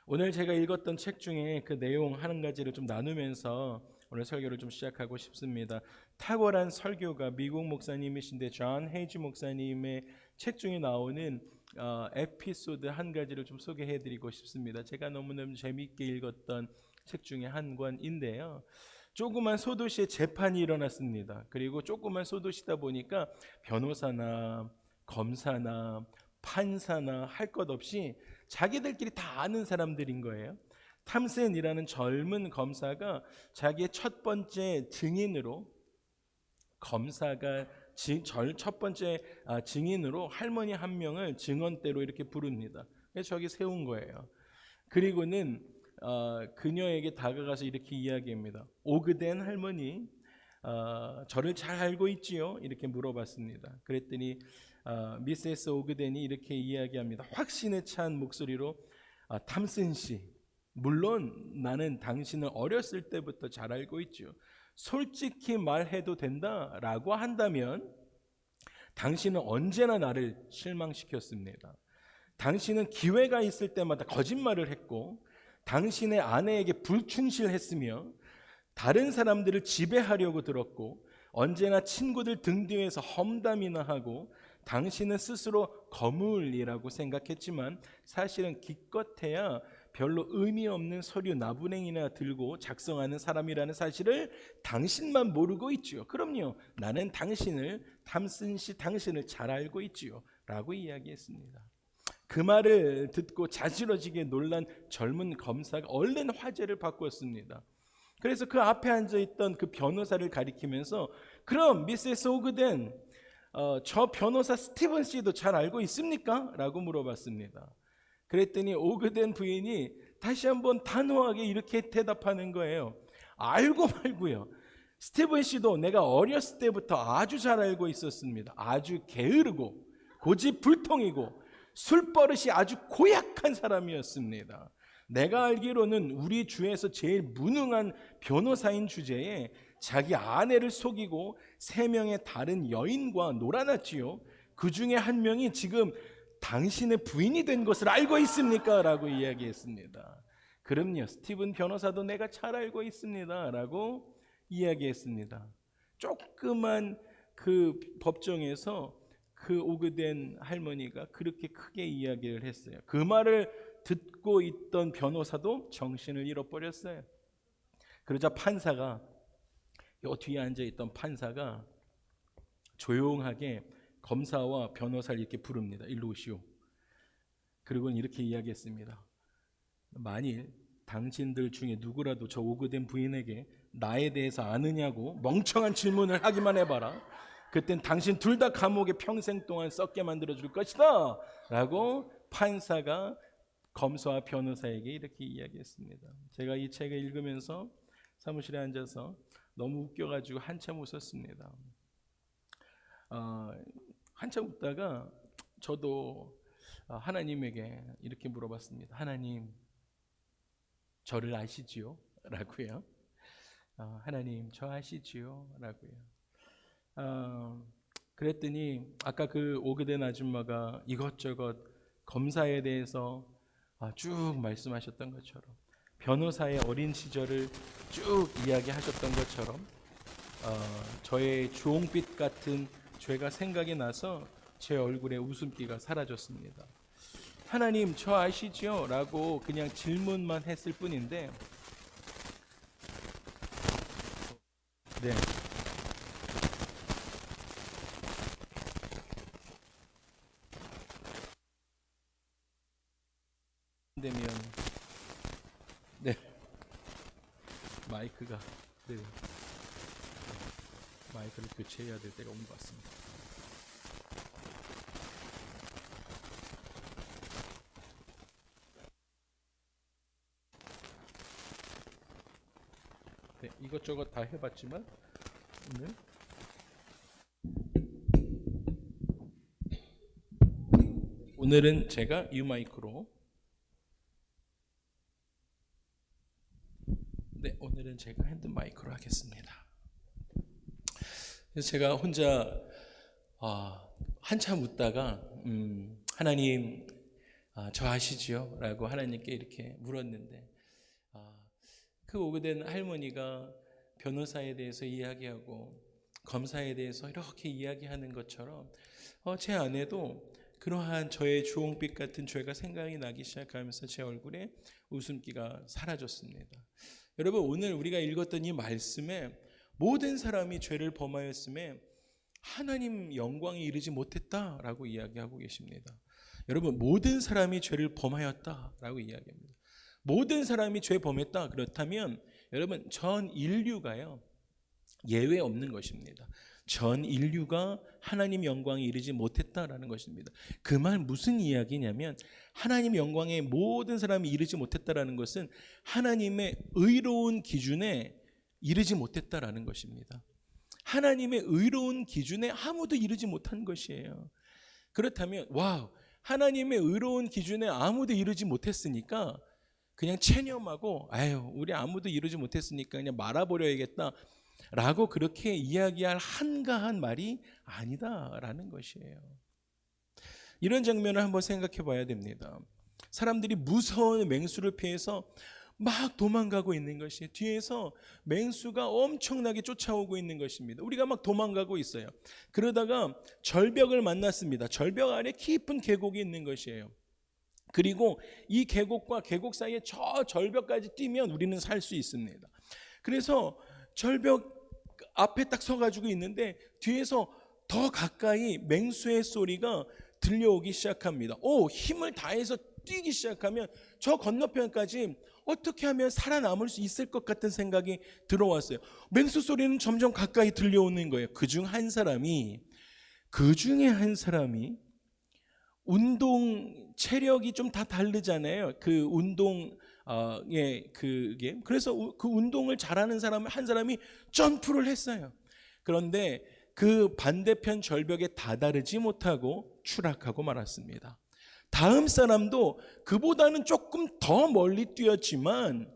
오늘 제가 읽었던 책 중에 그 내용 한 가지를 좀 나누면서 오늘 설교를 좀 시작하고 싶습니다. 탁월한 설교가 미국 목사님이신데 존 헤이지 목사님의 책 중에 나오는 에피소드 한 가지를 좀 소개해드리고 싶습니다. 제가 너무너무 재미있게 읽었던 책 중에 한 권인데요. 조그만 소도시에 재판이 일어났습니다. 그리고 조그만 소도시다 보니까 변호사나 검사나 판사나 할 것 없이 자기들끼리 다 아는 사람들인 거예요. 탐센이라는 젊은 검사가 자기의 첫 번째 증인으로 검사가 첫 번째 증인으로 할머니 한 명을 증언대로 이렇게 부릅니다. 그래서 저기 세운 거예요. 그리고는 그녀에게 다가가서 이렇게 이야기합니다. 오그된 할머니, 저를 잘 알고 있지요? 이렇게 물어봤습니다. 그랬더니 미세스 오그덴이 이렇게 이야기합니다. 확신에 찬 목소리로 탐슨 씨, 물론 나는 당신을 어렸을 때부터 잘 알고 있죠. 솔직히 말해도 된다라고 한다면 당신은 언제나 나를 실망시켰습니다. 당신은 기회가 있을 때마다 거짓말을 했고 당신의 아내에게 불충실했으며 다른 사람들을 지배하려고 들었고 언제나 친구들 등 뒤에서 험담이나 하고 당신은 스스로 거물이라고 생각했지만 사실은 기껏해야 별로 의미 없는 서류 나부랭이나 들고 작성하는 사람이라는 사실을 당신만 모르고 있지요. 그럼요. 나는 당신을 탐슨 씨 당신을 잘 알고 있지요. 라고 이야기했습니다. 그 말을 듣고 자지러지게 놀란 젊은 검사가 얼른 화제를 바꿨습니다. 그래서 그 앞에 앉아있던 그 변호사를 가리키면서 그럼 미세스 오그덴 저 변호사 스티븐 씨도 잘 알고 있습니까? 라고 물어봤습니다. 그랬더니 오그덴 부인이 다시 한번 단호하게 이렇게 대답하는 거예요. 알고 말고요. 스티븐 씨도 내가 어렸을 때부터 아주 잘 알고 있었습니다. 아주 게으르고 고집불통이고 술버릇이 아주 고약한 사람이었습니다. 내가 알기로는 우리 주에서 제일 무능한 변호사인 주제에 자기 아내를 속이고 3명의 다른 여인과 놀아났지요. 그 중에 한 명이 지금 당신의 부인이 된 것을 알고 있습니까? 라고 이야기했습니다. 그럼요, 스티븐 변호사도 내가 잘 알고 있습니다. 라고 이야기했습니다. 조그만 그 법정에서 그 오그된 할머니가 그렇게 크게 이야기를 했어요. 그 말을 듣고 있던 변호사도 정신을 잃어버렸어요. 그러자 판사가, 요 뒤에 앉아있던 판사가 조용하게 검사와 변호사를 이렇게 부릅니다. 일로 오시오. 그리고는 이렇게 이야기했습니다. 만일 당신들 중에 누구라도 저 오그된 부인에게 나에 대해서 아느냐고 멍청한 질문을 하기만 해봐라. 그땐 당신 둘 다 감옥에 평생 동안 썩게 만들어줄 것이다. 라고 판사가 검사와 변호사에게 이렇게 이야기했습니다. 제가 이 책을 읽으면서 사무실에 앉아서 너무 웃겨가지고 한참 웃었습니다. 한참 웃다가 저도 하나님에게 이렇게 물어봤습니다. 하나님, 저를 아시지요? 라고요. 하나님, 저 아시지요? 라고요. 그랬더니 아까 그 오그된 아줌마가 이것저것 검사에 대해서 쭉 말씀하셨던 것처럼 변호사의 어린 시절을 쭉 이야기하셨던 것처럼 저의 주홍빛 같은 죄가 생각이 나서 제 얼굴에 웃음기가 사라졌습니다. 하나님, 저 아시죠? 라고 그냥 질문만 했을 뿐인데 네. 되면 네. 마이크가 네. 마이크를 교체해야 될 때가 온 것 같습니다. 네, 이것저것 다 해봤지만 오늘은 제가 이 마이크로 오늘은 제가 핸드 마이크로 하겠습니다. 그래서 제가 혼자 한참 웃다가 하나님, 저 아시지요? 라고 하나님께 이렇게 물었는데 그 오래된 할머니가 변호사에 대해서 이야기하고 검사에 대해서 이렇게 이야기하는 것처럼 제 아내도 그러한 저의 주홍빛 같은 죄가 생각이 나기 시작하면서 제 얼굴에 웃음기가 사라졌습니다. 여러분, 오늘 우리가 읽었던 이 말씀에 모든 사람이 죄를 범하였음에 하나님 영광에 이르지 못했다라고 이야기하고 계십니다. 여러분, 모든 사람이 죄를 범하였다라고 이야기합니다. 모든 사람이 죄 범했다. 그렇다면 여러분, 전 인류가요 예외 없는 것입니다. 전 인류가 하나님 영광에 이르지 못했다라는 것입니다. 그 말 무슨 이야기냐면 하나님 영광에 모든 사람이 이르지 못했다라는 것은 하나님의 의로운 기준에 이르지 못했다라는 것입니다. 하나님의 의로운 기준에 아무도 이르지 못한 것이에요. 그렇다면 하나님의 의로운 기준에 아무도 이르지 못했으니까 그냥 체념하고 우리 아무도 이루지 못했으니까 그냥 말아버려야겠다 라고 그렇게 이야기할 한가한 말이 아니다라는 것이에요. 이런 장면을 한번 생각해 봐야 됩니다. 사람들이 무서운 맹수를 피해서 막 도망가고 있는 것이 뒤에서 맹수가 엄청나게 쫓아오고 있는 것입니다. 우리가 막 도망가고 있어요. 그러다가 절벽을 만났습니다. 절벽 아래 깊은 계곡이 있는 것이에요. 그리고 이 계곡과 계곡 사이에 저 절벽까지 뛰면 우리는 살 수 있습니다. 그래서 절벽 앞에 딱 서가지고 있는데 뒤에서 더 가까이 맹수의 소리가 들려오기 시작합니다. 힘을 다해서 뛰기 시작하면 저 건너편까지 어떻게 하면 살아남을 수 있을 것 같은 생각이 들어왔어요. 맹수 소리는 점점 가까이 들려오는 거예요. 그 중에 한 사람이 운동 체력이 좀 다 다르잖아요. 그 운동 그게 그래서 그 운동을 잘하는 한 사람이 점프를 했어요. 그런데 그 반대편 절벽에 다다르지 못하고 추락하고 말았습니다. 다음 사람도 그보다는 조금 더 멀리 뛰었지만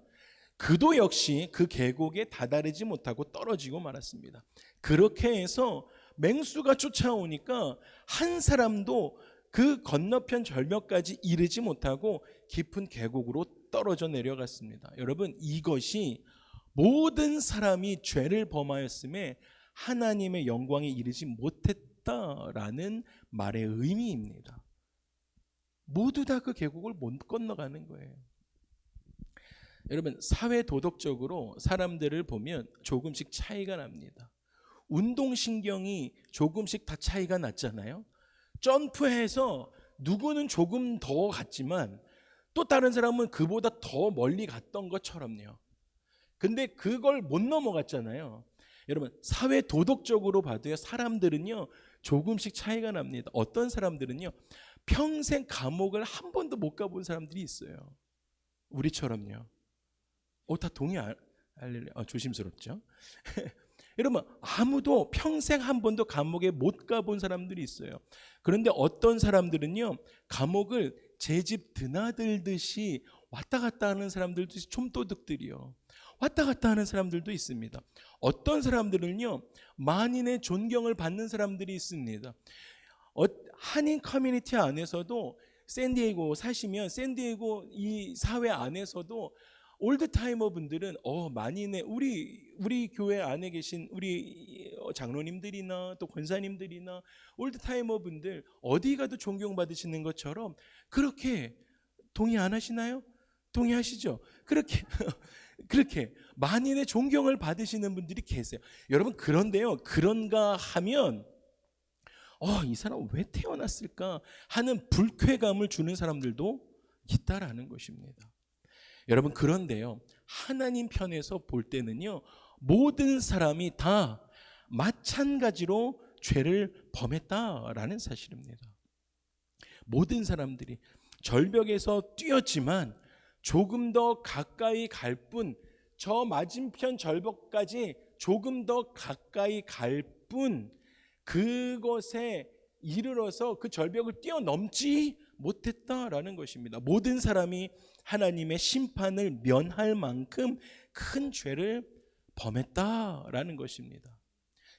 그도 역시 그 계곡에 다다르지 못하고 떨어지고 말았습니다. 그렇게 해서 맹수가 쫓아오니까 한 사람도 그 건너편 절벽까지 이르지 못하고 깊은 계곡으로 떨어져 내려갔습니다. 여러분, 이것이 모든 사람이 죄를 범하였음에 하나님의 영광에 이르지 못했다라는 말의 의미입니다. 모두 다 그 계곡을 못 건너가는 거예요. 여러분, 사회 도덕적으로 사람들을 보면 조금씩 차이가 납니다. 운동신경이 조금씩 다 차이가 났잖아요. 점프해서 누구는 조금 더 갔지만 또 다른 사람은 그보다 더 멀리 갔던 것처럼요. 근데 그걸 못 넘어갔잖아요. 여러분, 사회 도덕적으로 봐도요, 사람들은요 조금씩 차이가 납니다. 어떤 사람들은요 평생 감옥을 한 번도 못 가본 사람들이 있어요. 우리처럼요. 다 조심스럽죠. 여러분, 아무도 평생 한 번도 감옥에 못 가본 사람들이 있어요. 그런데 어떤 사람들은요 감옥을 제 집 드나들듯이 왔다 갔다 하는 사람들도 있어요. 좀도둑들이요. 왔다 갔다 하는 사람들도 있습니다. 어떤 사람들은요 만인의 존경을 받는 사람들이 있습니다. 한인 커뮤니티 안에서도 샌디에이고 사시면 샌디에이고 이 사회 안에서도 올드타이머 분들은 만인의 우리 교회 안에 계신 우리 장로님들이나 또 권사님들이나 올드타이머 분들 어디 가도 존경받으시는 것처럼 그렇게 동의 안 하시나요? 동의하시죠? 그렇게 만인의 존경을 받으시는 분들이 계세요. 여러분, 그런데요, 그런가 하면 이 사람 왜 태어났을까 하는 불쾌감을 주는 사람들도 있다라는 것입니다. 여러분, 그런데요, 하나님 편에서 볼 때는요 모든 사람이 다 마찬가지로 죄를 범했다라는 사실입니다. 모든 사람들이 절벽에서 뛰었지만 조금 더 가까이 갈 뿐, 저 맞은편 절벽까지 조금 더 가까이 갈 뿐, 그것에 이르러서 그 절벽을 뛰어넘지 못했다라는 것입니다. 모든 사람이 하나님의 심판을 면할 만큼 큰 죄를 범했다라는 것입니다.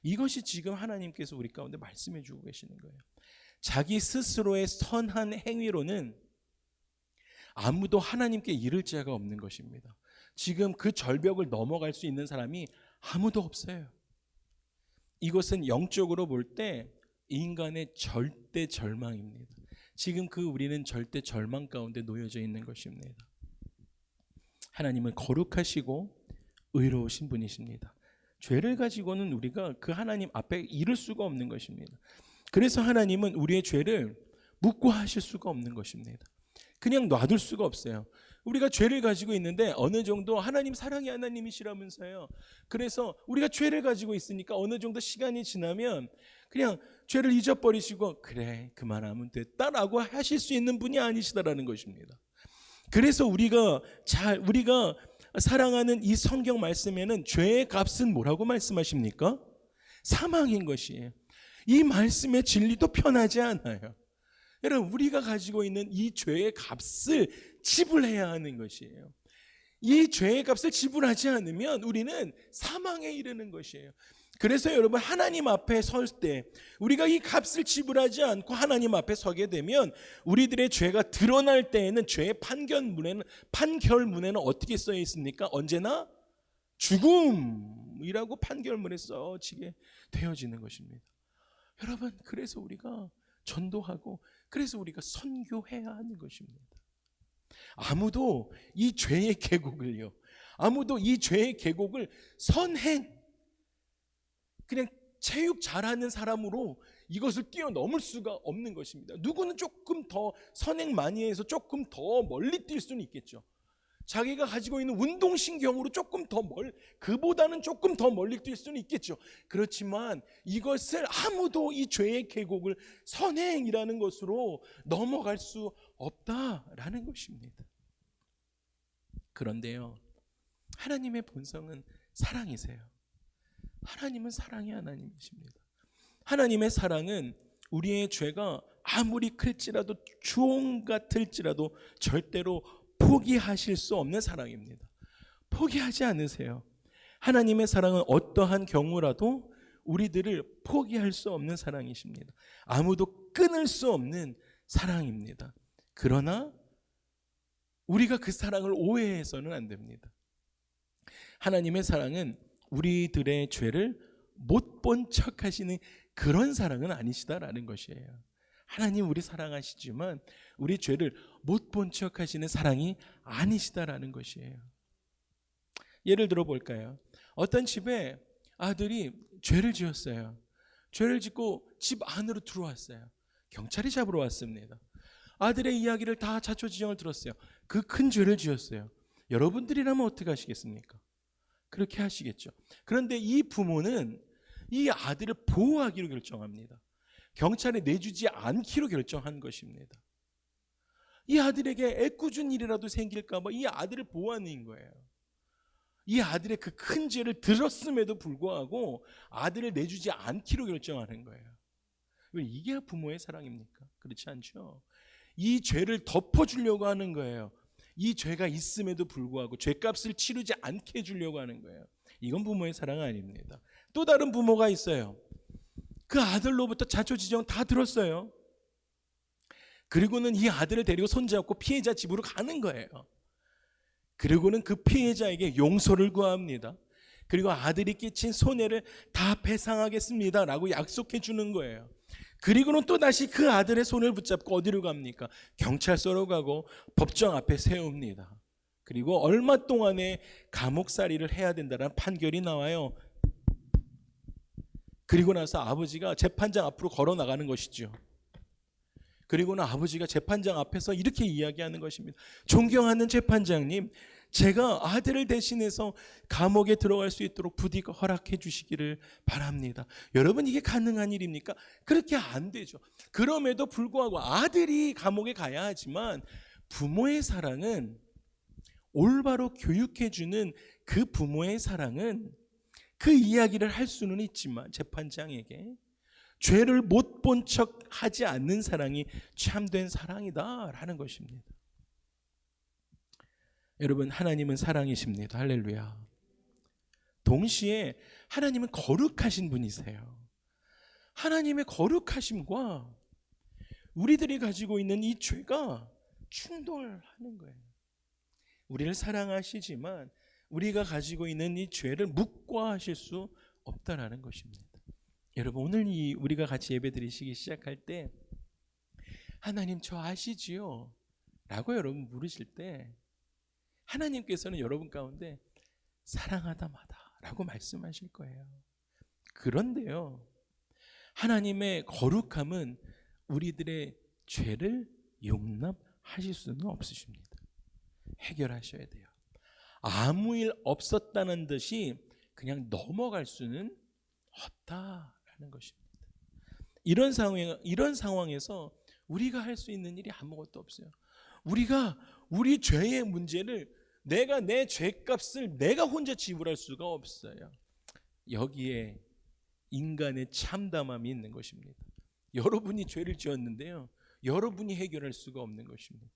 이것이 지금 하나님께서 우리 가운데 말씀해 주고 계시는 거예요. 자기 스스로의 선한 행위로는 아무도 하나님께 이를 자가 없는 것입니다. 지금 그 절벽을 넘어갈 수 있는 사람이 아무도 없어요. 이것은 영적으로 볼 때 인간의 절대 절망입니다. 지금 우리는 절대 절망 가운데 놓여져 있는 것입니다. 하나님은 거룩하시고 의로우신 분이십니다. 죄를 가지고는 우리가 그 하나님 앞에 이를 수가 없는 것입니다. 그래서 하나님은 우리의 죄를 묵고하실 수가 없는 것입니다. 그냥 놔둘 수가 없어요. 우리가 죄를 가지고 있는데 어느 정도 하나님 사랑의 하나님이시라면서요. 그래서 우리가 죄를 가지고 있으니까 어느 정도 시간이 지나면 그냥 죄를 잊어버리시고 그래 그만하면 됐다라고 하실 수 있는 분이 아니시다라는 것입니다. 그래서 우리가 사랑하는 이 성경 말씀에는 죄의 값은 뭐라고 말씀하십니까? 사망인 것이에요. 이 말씀의 진리도 편하지 않아요. 여러분, 우리가 가지고 있는 이 죄의 값을 지불해야 하는 것이에요. 이 죄의 값을 지불하지 않으면 우리는 사망에 이르는 것이에요. 그래서 여러분, 하나님 앞에 설 때 우리가 이 값을 지불하지 않고 하나님 앞에 서게 되면 우리들의 죄가 드러날 때에는 죄의 판결문에는 어떻게 써 있습니까? 언제나 죽음이라고 판결문에 써지게 되어지는 것입니다. 여러분, 그래서 우리가 전도하고 그래서 우리가 선교해야 하는 것입니다. 아무도 이 죄의 계곡을 선행, 그냥 체육 잘하는 사람으로 이것을 뛰어넘을 수가 없는 것입니다. 누구는 조금 더 선행 많이 해서 조금 더 멀리 뛸 수는 있겠죠. 자기가 가지고 있는 운동신경으로 그보다는 조금 더 멀리 뛸 수는 있겠죠. 그렇지만 이것을 아무도 이 죄의 계곡을 선행이라는 것으로 넘어갈 수 없다라는 것입니다. 그런데요, 하나님의 본성은 사랑이세요. 하나님은 사랑의 하나님이십니다. 하나님의 사랑은 우리의 죄가 아무리 클지라도 주홍 같을지라도 절대로 포기하실 수 없는 사랑입니다. 포기하지 않으세요. 하나님의 사랑은 어떠한 경우라도 우리들을 포기할 수 없는 사랑이십니다. 아무도 끊을 수 없는 사랑입니다. 그러나 우리가 그 사랑을 오해해서는 안 됩니다. 하나님의 사랑은 우리들의 죄를 못 본 척 하시는 그런 사랑은 아니시다라는 것이에요. 하나님 우리 사랑하시지만 우리 죄를 못 본 척 하시는 사랑이 아니시다라는 것이에요. 예를 들어 볼까요? 어떤 집에 아들이 죄를 지었어요. 죄를 짓고 집 안으로 들어왔어요. 경찰이 잡으러 왔습니다. 아들의 이야기를 다 자초지종을 들었어요. 그 큰 죄를 지었어요. 여러분들이라면 어떻게 하시겠습니까? 그렇게 하시겠죠. 그런데 이 부모는 이 아들을 보호하기로 결정합니다. 경찰에 내주지 않기로 결정한 것입니다. 이 아들에게 애꿎은 일이라도 생길까 봐 이 아들을 보호하는 거예요. 이 아들의 그 큰 죄를 들었음에도 불구하고 아들을 내주지 않기로 결정하는 거예요. 왜 이게 부모의 사랑입니까? 그렇지 않죠. 이 죄를 덮어주려고 하는 거예요. 이 죄가 있음에도 불구하고 죄값을 치르지 않게 해주려고 하는 거예요. 이건 부모의 사랑 아닙니다. 또 다른 부모가 있어요. 그 아들로부터 자초지종 다 들었어요. 그리고는 이 아들을 데리고 손잡고 피해자 집으로 가는 거예요. 그리고는 그 피해자에게 용서를 구합니다. 그리고 아들이 끼친 손해를 다 배상하겠습니다 라고 약속해 주는 거예요. 그리고는 또다시 그 아들의 손을 붙잡고 어디로 갑니까? 경찰서로 가고 법정 앞에 세웁니다. 그리고 얼마 동안의 감옥살이를 해야 된다는 판결이 나와요. 그리고 나서 아버지가 재판장 앞으로 걸어 나가는 것이죠. 그리고는 아버지가 재판장 앞에서 이렇게 이야기하는 것입니다. 존경하는 재판장님, 제가 아들을 대신해서 감옥에 들어갈 수 있도록 부디 허락해 주시기를 바랍니다. 여러분, 이게 가능한 일입니까? 그렇게 안 되죠. 그럼에도 불구하고 아들이 감옥에 가야 하지만 부모의 사랑은, 올바로 교육해 주는 그 부모의 사랑은 그 이야기를 할 수는 있지만 재판장에게 죄를 못 본 척 하지 않는 사랑이 참된 사랑이다라는 것입니다. 여러분, 하나님은 사랑이십니다. 할렐루야. 동시에 하나님은 거룩하신 분이세요. 하나님의 거룩하심과 우리들이 가지고 있는 이 죄가 충돌하는 거예요. 우리를 사랑하시지만 우리가 가지고 있는 이 죄를 묵과하실 수 없다라는 것입니다. 여러분, 오늘 우리가 같이 예배드리시기 시작할 때 하나님 저 아시지요? 라고 여러분 물으실 때 하나님께서는 여러분 가운데 사랑하다마다 라고 말씀하실 거예요. 그런데요, 하나님의 거룩함은 우리들의 죄를 용납하실 수는 없으십니다. 해결하셔야 돼요. 아무 일 없었다는 듯이 그냥 넘어갈 수는 없다라는 것입니다. 이런 상황에서 우리가 할 수 있는 일이 아무것도 없어요. 우리가 우리 죄의 문제를 내가 내 죄값을 내가 혼자 지불할 수가 없어요. 여기에 인간의 참담함이 있는 것입니다. 여러분이 죄를 지었는데요, 여러분이 해결할 수가 없는 것입니다.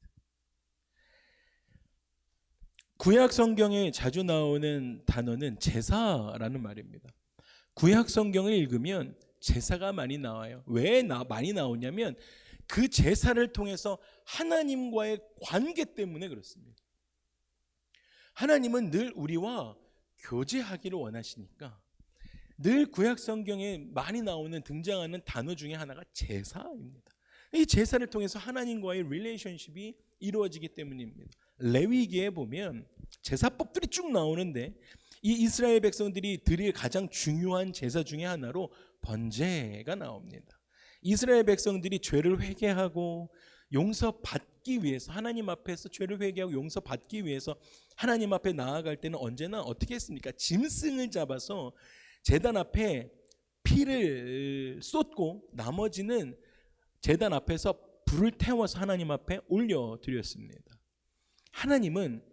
구약 성경에 자주 나오는 단어는 제사라는 말입니다. 구약 성경을 읽으면 제사가 많이 나와요. 왜 많이 나오냐면 그 제사를 통해서 하나님과의 관계 때문에 그렇습니다. 하나님은 늘 우리와 교제하기를 원하시니까 늘 구약 성경에 많이 나오는 등장하는 단어 중에 하나가 제사입니다. 이 제사를 통해서 하나님과의 릴레이션십이 이루어지기 때문입니다. 레위기에 보면 제사법들이 쭉 나오는데 이 이스라엘 백성들이 드릴 가장 중요한 제사 중에 하나로 번제가 나옵니다. 이스라엘 백성들이 죄를 회개하고 용서받기 위해서, 하나님 앞에서 죄를 회개하고 용서받기 위해서 하나님 앞에 나아갈 때는 언제나 어떻게 했습니까? 짐승을 잡아서 제단 앞에 피를 쏟고 나머지는 제단 앞에서 불을 태워서 하나님 앞에 올려드렸습니다. 하나님은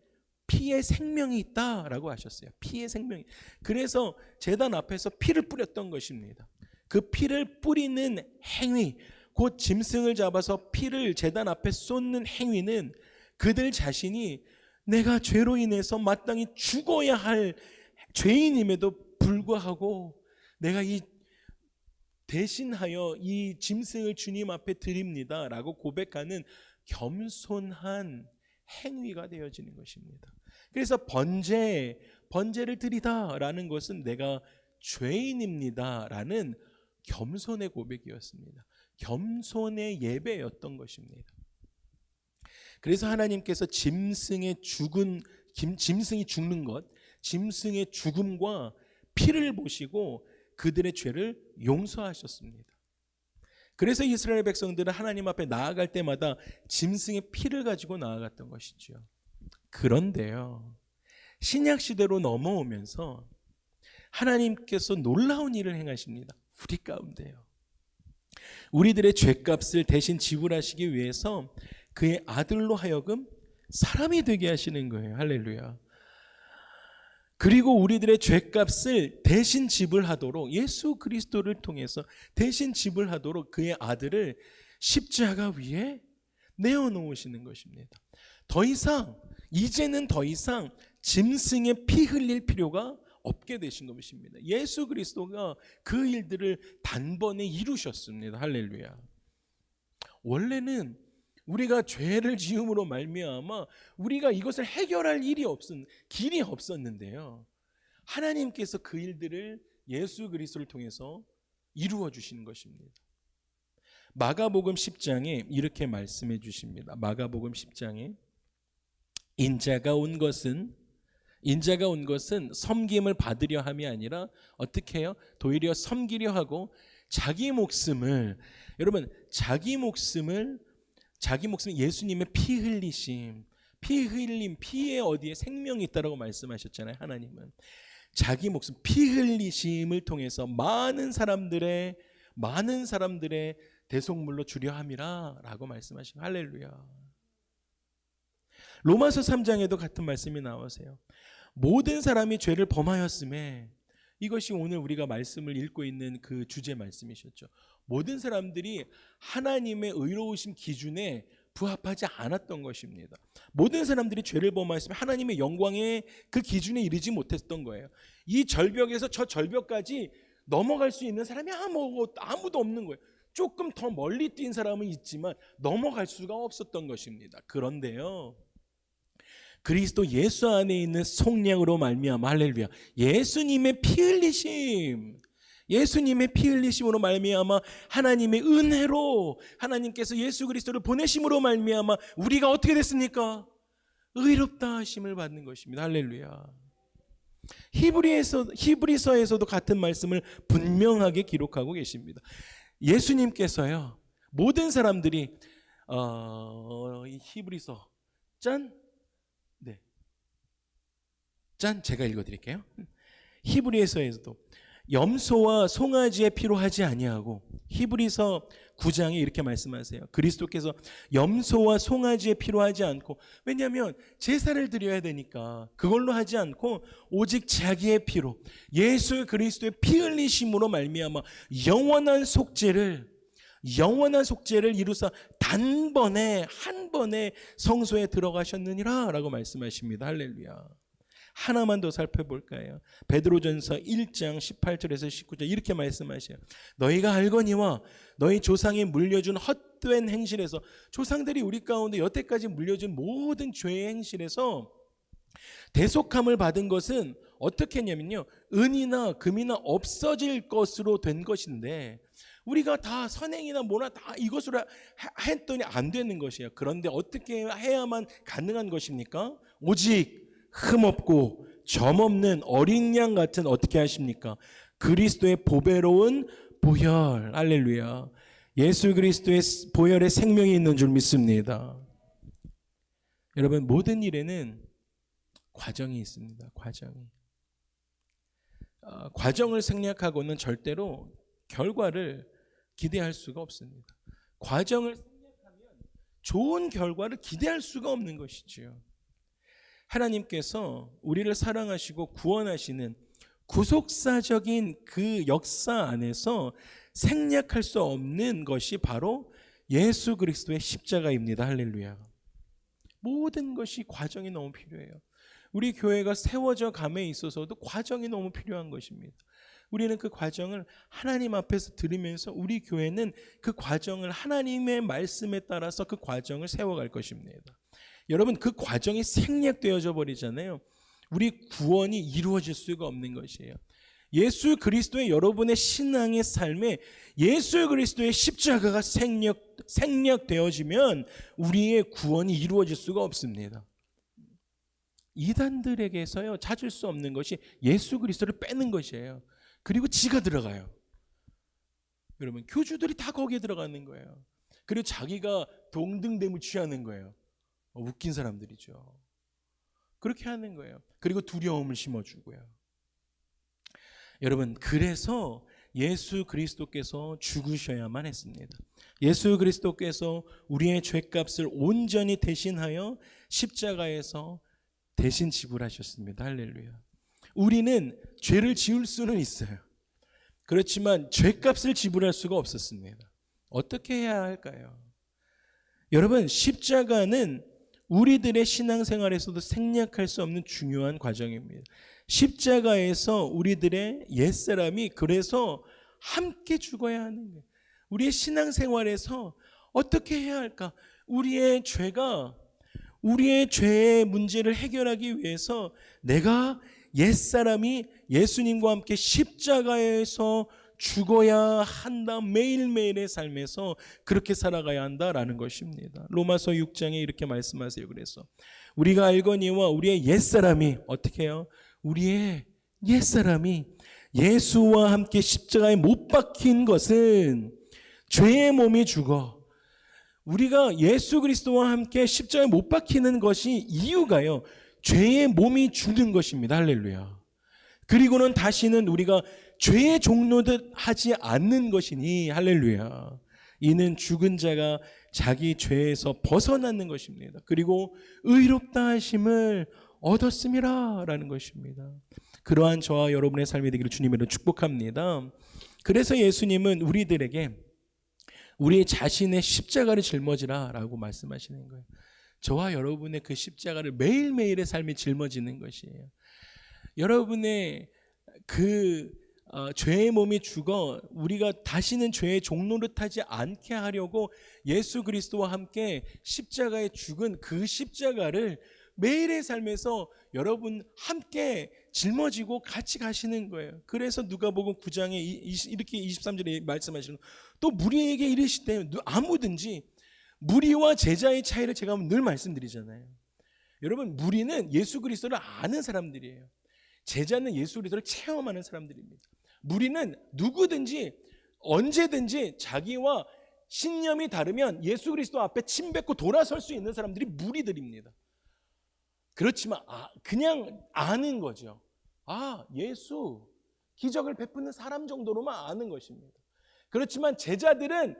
피에 생명이 있다라고 하셨어요. 피에 생명이. 그래서 제단 앞에서 피를 뿌렸던 것입니다. 그 피를 뿌리는 행위, 곧 짐승을 잡아서 피를 제단 앞에 쏟는 행위는 그들 자신이 내가 죄로 인해서 마땅히 죽어야 할 죄인임에도 불구하고 내가 이 대신하여 이 짐승을 주님 앞에 드립니다 라고 고백하는 겸손한 행위가 되어지는 것입니다. 그래서 번제를 드리다라는 것은 내가 죄인입니다라는 겸손의 고백이었습니다. 겸손의 예배였던 것입니다. 그래서 하나님께서 짐승이 죽는 것, 짐승의 죽음과 피를 보시고 그들의 죄를 용서하셨습니다. 그래서 이스라엘 백성들은 하나님 앞에 나아갈 때마다 짐승의 피를 가지고 나아갔던 것이죠. 그런데요, 신약 시대로 넘어오면서 하나님께서 놀라운 일을 행하십니다. 우리 가운데요. 우리들의 죄값을 대신 지불하시기 위해서 그의 아들로 하여금 사람이 되게 하시는 거예요. 할렐루야. 그리고 우리들의 죄값을 대신 지불하도록 예수 그리스도를 통해서 대신 지불하도록 그의 아들을 십자가 위에 내어놓으시는 것입니다. 이제는 더 이상 짐승의 피 흘릴 필요가 없게 되신 것입니다. 예수 그리스도가 그 일들을 단번에 이루셨습니다. 할렐루야. 원래는 우리가 죄를 지음으로 말미암아 우리가 이것을 해결할 길이 없었는데요, 하나님께서 그 일들을 예수 그리스도를 통해서 이루어 주시는 것입니다. 마가복음 10장에 이렇게 말씀해 주십니다. 마가복음 10장에 인자가 온 것은 섬김을 받으려 함이 아니라 어떻게 해요? 도리어 섬기려 하고 자기 목숨을 예수님의 피 흘림, 피에 어디에 생명이 있다라고 말씀하셨잖아요. 하나님은 자기 목숨, 피 흘리심을 통해서 많은 사람들의 대속물로 주려 함이라 라고 말씀하시고, 할렐루야. 로마서 3장에도 같은 말씀이 나오세요. 모든 사람이 죄를 범하였음에, 이것이 오늘 우리가 말씀을 읽고 있는 그 주제 말씀이셨죠. 모든 사람들이 하나님의 의로우신 기준에 부합하지 않았던 것입니다. 모든 사람들이 죄를 범하였으면 하나님의 영광의 그 기준에 이르지 못했던 거예요. 이 절벽에서 저 절벽까지 넘어갈 수 있는 사람이 아무도 없는 거예요. 조금 더 멀리 뛴 사람은 있지만 넘어갈 수가 없었던 것입니다. 그런데요, 그리스도 예수 안에 있는 속량으로 말미암아, 할렐루야, 예수님의 피 흘리심, 예수님의 피 흘리심으로 말미암아 하나님의 은혜로 하나님께서 예수 그리스도를 보내심으로 말미암아 우리가 어떻게 됐습니까? 의롭다 하심을 받는 것입니다. 할렐루야. 히브리서에서도 같은 말씀을 분명하게 기록하고 계십니다. 예수님께서요, 모든 사람들이 이 히브리서 짠, 네, 짠, 제가 읽어드릴게요. 히브리서에서도 염소와 송아지의 피로 하지 아니하고, 히브리서 9장에 이렇게 말씀하세요. 그리스도께서 염소와 송아지의 피로 하지 않고, 왜냐하면 제사를 드려야 되니까 그걸로 하지 않고 오직 자기의 피로, 예수 그리스도의 피 흘리심으로 말미암아 영원한 속죄를 이루사 단번에 한 번에 성소에 들어가셨느니라 라고 말씀하십니다. 할렐루야. 하나만 더 살펴볼까요? 베드로전서 1장 18절에서 19절 이렇게 말씀하셔요. 너희가 알거니와 너희 조상이 물려준 헛된 행실에서, 조상들이 우리 가운데 여태까지 물려준 모든 죄의 행실에서 대속함을 받은 것은 어떻게 했냐면요, 은이나 금이나 없어질 것으로 된 것인데, 우리가 다 선행이나 뭐나 다 이것으로 했더니 안 되는 것이에요. 그런데 어떻게 해야만 가능한 것입니까? 오직 흠없고 점없는 어린 양 같은, 어떻게 하십니까? 그리스도의 보배로운 보혈. 할렐루야. 예수 그리스도의 보혈에 생명이 있는 줄 믿습니다. 여러분, 모든 일에는 과정이 있습니다. 과정을 생략하고는 절대로 결과를 기대할 수가 없습니다. 과정을 생략하면 좋은 결과를 기대할 수가 없는 것이지요. 하나님께서 우리를 사랑하시고 구원하시는 구속사적인 그 역사 안에서 생략할 수 없는 것이 바로 예수 그리스도의 십자가입니다. 할렐루야. 모든 것이 과정이 너무 필요해요. 우리 교회가 세워져 감에 있어서도 과정이 너무 필요한 것입니다. 우리는 그 과정을 하나님 앞에서 들으면서 우리 교회는 그 과정을 하나님의 말씀에 따라서 그 과정을 세워갈 것입니다. 여러분, 그 과정이 생략되어져 버리잖아요. 우리 구원이 이루어질 수가 없는 것이에요. 예수 그리스도의 여러분의 신앙의 삶에 예수 그리스도의 십자가가 생략되어지면 우리의 구원이 이루어질 수가 없습니다. 이단들에게서요, 찾을 수 없는 것이 예수 그리스도를 빼는 것이에요. 그리고 지가 들어가요. 여러분, 교주들이 다 거기에 들어가는 거예요. 그리고 자기가 동등됨을 취하는 거예요. 웃긴 사람들이죠. 그렇게 하는 거예요. 그리고 두려움을 심어주고요. 여러분, 그래서 예수 그리스도께서 죽으셔야만 했습니다. 예수 그리스도께서 우리의 죄값을 온전히 대신하여 십자가에서 대신 지불하셨습니다. 할렐루야. 우리는 죄를 지을 수는 있어요. 그렇지만 죄값을 지불할 수가 없었습니다. 어떻게 해야 할까요? 여러분, 십자가는 우리들의 신앙생활에서도 생략할 수 없는 중요한 과정입니다. 십자가에서 우리들의 옛사람이 그래서 함께 죽어야 하는 거예요. 우리의 신앙생활에서 어떻게 해야 할까? 우리의 죄의 문제를 해결하기 위해서 내가 옛사람이 예수님과 함께 십자가에서 죽어야 한다. 매일매일의 삶에서 그렇게 살아가야 한다라는 것입니다. 로마서 6장에 이렇게 말씀하세요. 그래서 우리가 알거니와 우리의 옛사람이 어떻게 해요? 우리의 옛사람이 예수와 함께 십자가에 못 박힌 것은 죄의 몸이 죽어. 우리가 예수 그리스도와 함께 십자가에 못 박히는 것이 이유가요, 죄의 몸이 죽는 것입니다. 할렐루야. 그리고는 다시는 우리가 죄의 종노릇 하지 않는 것이니, 할렐루야, 이는 죽은 자가 자기 죄에서 벗어나는 것입니다. 그리고 의롭다 하심을 얻었음이라 라는 것입니다. 그러한 저와 여러분의 삶이 되기를 주님으로 축복합니다. 그래서 예수님은 우리들에게 우리 자신의 십자가를 짊어지라 라고 말씀하시는 거예요. 저와 여러분의 그 십자가를 매일매일의 삶이 짊어지는 것이에요. 여러분의 그 죄의 몸이 죽어 우리가 다시는 죄의 종노릇하지 않게 하려고 예수 그리스도와 함께 십자가에 죽은 그 십자가를 매일의 삶에서 여러분 함께 짊어지고 같이 가시는 거예요. 그래서 누가복음 9장에 이렇게 23절에 말씀하시는, 또 무리에게 이르시되, 아무든지, 무리와 제자의 차이를 제가 늘 말씀드리잖아요. 여러분, 무리는 예수 그리스도를 아는 사람들이에요. 제자는 예수 그리스도를 체험하는 사람들입니다. 무리는 누구든지 언제든지 자기와 신념이 다르면 예수 그리스도 앞에 침뱉고 돌아설 수 있는 사람들이 무리들입니다. 그렇지만 그냥 아는 거죠. 예수 기적을 베푸는 사람 정도로만 아는 것입니다. 그렇지만 제자들은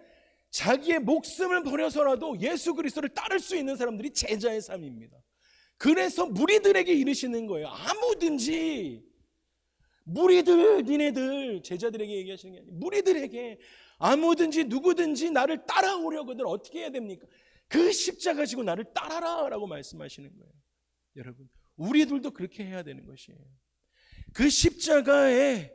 자기의 목숨을 버려서라도 예수 그리스도를 따를 수 있는 사람들이 제자의 삶입니다. 그래서 무리들에게 이르시는 거예요. 아무든지, 무리들, 니네들, 제자들에게 얘기하시는 게 아니에요. 무리들에게 아무든지 누구든지 나를 따라오려거든 어떻게 해야 됩니까? 그 십자가 지고 나를 따라라 라고 말씀하시는 거예요. 여러분, 우리들도 그렇게 해야 되는 것이에요. 그 십자가에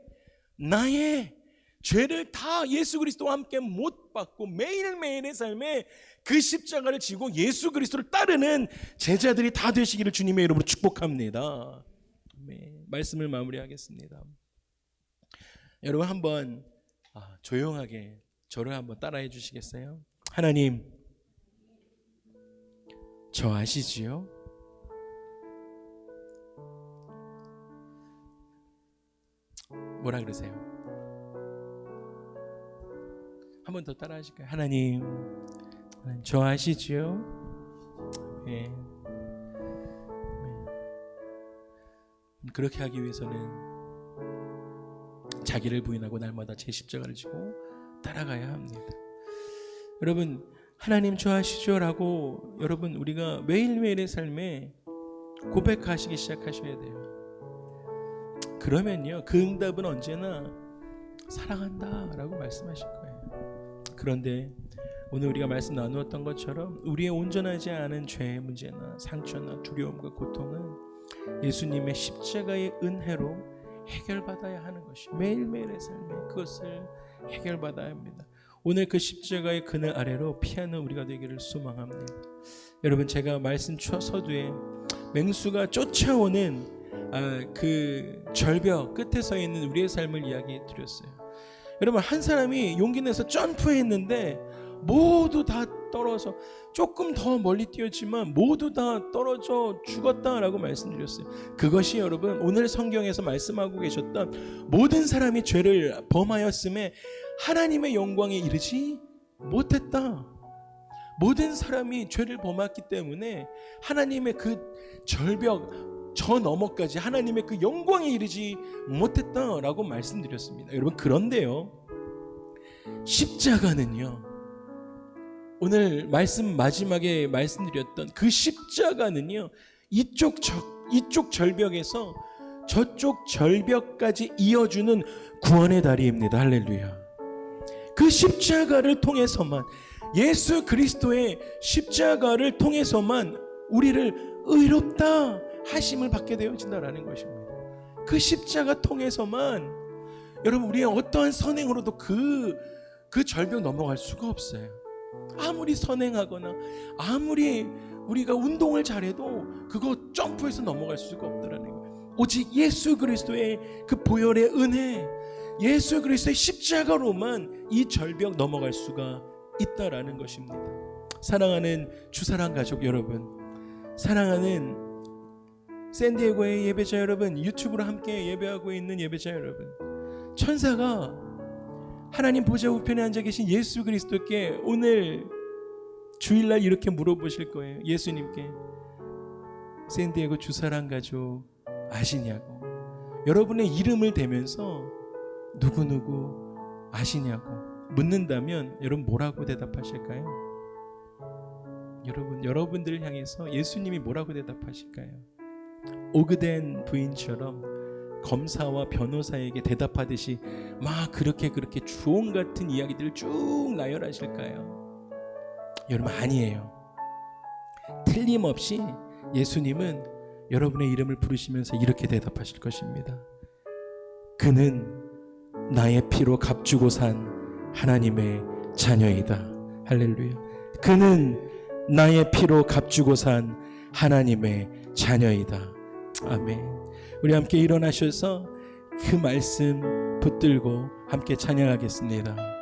나의 죄를 다 예수 그리스도와 함께 못 받고 매일매일의 삶에 그 십자가를 지고 예수 그리스도를 따르는 제자들이 다 되시기를 주님의 이름으로 축복합니다. 말씀을 마무리하겠습니다. 여러분, 한번 조용하게 저를 한번 따라해 주시겠어요? 하나님, 저 아시지요? 뭐라 그러세요? 한 번 더 따라 하실까요? 하나님, 저 아시지요? 네. 그렇게 하기 위해서는 자기를 부인하고 날마다 제 십자가를 지고 따라가야 합니다. 여러분, 하나님 저 아시죠? 라고 여러분 우리가 매일매일의 삶에 고백하시기 시작하셔야 돼요. 그러면요, 그 응답은 언제나 사랑한다 라고 말씀하실 거예요. 그런데 오늘 우리가 말씀 나누었던 것처럼 우리의 온전하지 않은 죄의 문제나 상처나 두려움과 고통은 예수님의 십자가의 은혜로 해결받아야 하는 것이, 매일매일의 삶에 그것을 해결받아야 합니다. 오늘 그 십자가의 그늘 아래로 피하는 우리가 되기를 소망합니다. 여러분, 제가 말씀 서두에 맹수가 쫓아오는 그 절벽 끝에 서 있는 우리의 삶을 이야기 드렸어요. 여러분, 한 사람이 용기 내서 점프했는데 모두 다 떨어져, 조금 더 멀리 뛰었지만 모두 다 떨어져 죽었다라고 말씀드렸어요. 그것이 여러분 오늘 성경에서 말씀하고 계셨던 모든 사람이 죄를 범하였음에 하나님의 영광에 이르지 못했다. 모든 사람이 죄를 범했기 때문에 하나님의 그 절벽 저 너머까지 하나님의 그 영광에 이르지 못했다라고 말씀드렸습니다. 여러분, 그런데요, 십자가는요, 오늘 말씀 마지막에 말씀드렸던 그 십자가는요, 이쪽 절벽에서 저쪽 절벽까지 이어주는 구원의 다리입니다. 할렐루야. 그 십자가를 통해서만, 예수 그리스도의 십자가를 통해서만 우리를 의롭다 하심을 받게 되어진다라는 것입니다. 그 십자가 통해서만 여러분 우리의 어떠한 선행으로도 그 절벽 넘어갈 수가 없어요. 아무리 선행하거나 아무리 우리가 운동을 잘해도 그거 점프해서 넘어갈 수가 없다라는 거예요. 오직 예수 그리스도의 그 보혈의 은혜, 예수 그리스도의 십자가로만 이 절벽 넘어갈 수가 있다라는 것입니다. 사랑하는 주사랑 가족 여러분, 사랑하는 샌디에고의 예배자 여러분, 유튜브로 함께 예배하고 있는 예배자 여러분, 천사가 하나님 보좌 우편에 앉아 계신 예수 그리스도께 오늘 주일날 이렇게 물어보실 거예요. 예수님께, 샌디에고 주사랑 가족 아시냐고, 여러분의 이름을 대면서 누구누구 아시냐고 묻는다면 여러분 뭐라고 대답하실까요? 여러분들을 향해서 예수님이 뭐라고 대답하실까요? 오그된 부인처럼 검사와 변호사에게 대답하듯이 막 그렇게 주홍 같은 이야기들을 쭉 나열하실까요? 여러분, 아니에요. 틀림없이 예수님은 여러분의 이름을 부르시면서 이렇게 대답하실 것입니다. 그는 나의 피로 값주고 산 하나님의 자녀이다. 할렐루야. 그는 나의 피로 값주고 산 하나님의 자녀이다. 아멘. 우리 함께 일어나셔서 그 말씀 붙들고 함께 찬양하겠습니다.